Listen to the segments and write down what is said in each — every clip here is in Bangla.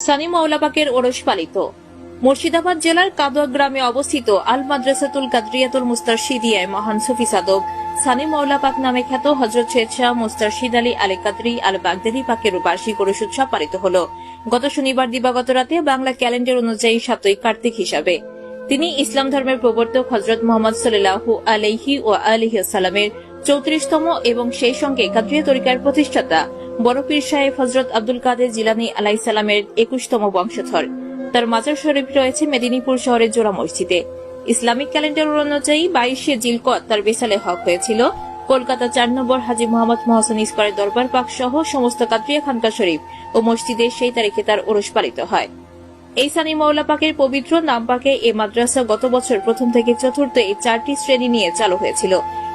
সানি মাওলা পাকের ওরস পালিত। মুর্শিদাবাদ জেলার কাদোয়া গ্রামে অবস্থিত আল মাদ্রাসাতুল কাদরিয়াতুল মুস্তারশিদিয়ায় মহান সুফি সাধক সানি মাওলা পাক নামে খ্যাত হযরত সৈয়দ শাহ মুস্তারশিদ আলী আল কাদরি আল বাগদাদী পাকের বার্ষিক ওরস উৎসব পালিত হল গত শনিবার দিবাগত রাতে বাংলা ক্যালেন্ডার অনুযায়ী ৭ই কার্তিক হিসাবে। তিনি ইসলাম ধর্মের প্রবর্তক হযরত মুহাম্মদ সাল্লাল্লাহু আলাইহি ওয়া আলিহি ওয়াসাল্লামের ৩৪তম এবং সেই সঙ্গে কাদরিয়া তরিকার প্রতিষ্ঠাতা বড় পীর সাহেব হযরত আব্দুল কাদের জিলানী আলাইহিস সালামের ২১তম বংশধর। তার মাজার শরীফ রয়েছে মেদিনীপুর শহরের জোড়া মসজিদে। ইসলামিক ক্যালেন্ডার অনুযায়ী ২২শে জিলকদ তার বিসালে হক হয়েছিল। কলকাতা ৪ নম্বর হাজী মোহাম্মদ মহসিন ইস্করের দরবার পাক সহ সমস্ত কাদরিয়া খানকা শরীফ ও মসজিদে সেই তারিখে তার ওরস পালিত হয়। এই সানি মাওলা পাকের পবিত্র নাম পাকে এই মাদ্রাসা গত বছর প্রথম থেকে চতুর্থ এই ৪টি শ্রেণী নিয়ে চালু হয়েছিল।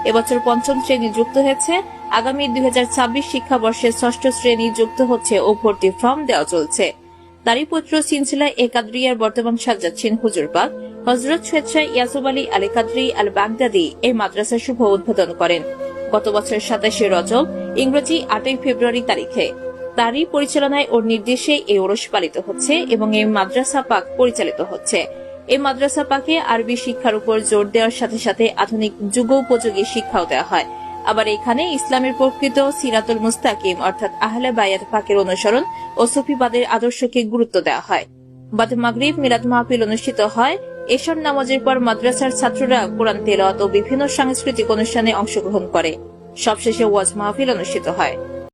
এবছর পঞ্চম শ্রেণী যুক্ত হয়েছে। আগামী ২০২৬ শিক্ষাবর্ষের ৬ষ্ঠ শ্রেণী যুক্ত হচ্ছে ও ভর্তি ফর্ম দেওয়া চলছে। তারই পুত্র সিলসিলা এ কাদরিয়ার বর্তমান সাজ্জাদসীন হুজুর পাক হযরত সৈয়দ শাহ ইয়াসুব আলী আল কাদরি আল বাগদাদী এই মাদ্রাসার শুভ উদ্বোধন করেন গত বছর ২৭শে রজব ইংরেজি ৮ই ফেব্রুয়ারি তারিখে। তারই পরিচালনায় ও নির্দেশে এই ওরস পালিত হচ্ছে এবং এই মাদ্রাসা পাক পরিচালিত হচ্ছে। এই মাদ্রাসা পাকে আরবি শিক্ষার উপর জোর দেওয়ার সাথে সাথে আধুনিক যুগোপযোগী শিক্ষাও দেওয়া হয়। আবার এখানে ইসলামের প্রকৃত সিরাতুল মুস্তাকিম অর্থাৎ আহলে বায়াত পাকের অনুসরণ ও সুফিবাদের আদর্শকে গুরুত্ব দেওয়া হয়। বাদ মাগরিব মিলাদ মাহফিল অনুষ্ঠিত হয়। এশার নামাজের পর মাদ্রাসার ছাত্ররা কোরআন তেলাওয়াত ও বিভিন্ন সাংস্কৃতিক অনুষ্ঠানে অংশগ্রহণ করে। সবশেষে ওয়াজ মাহফিল অনুষ্ঠিত হয়।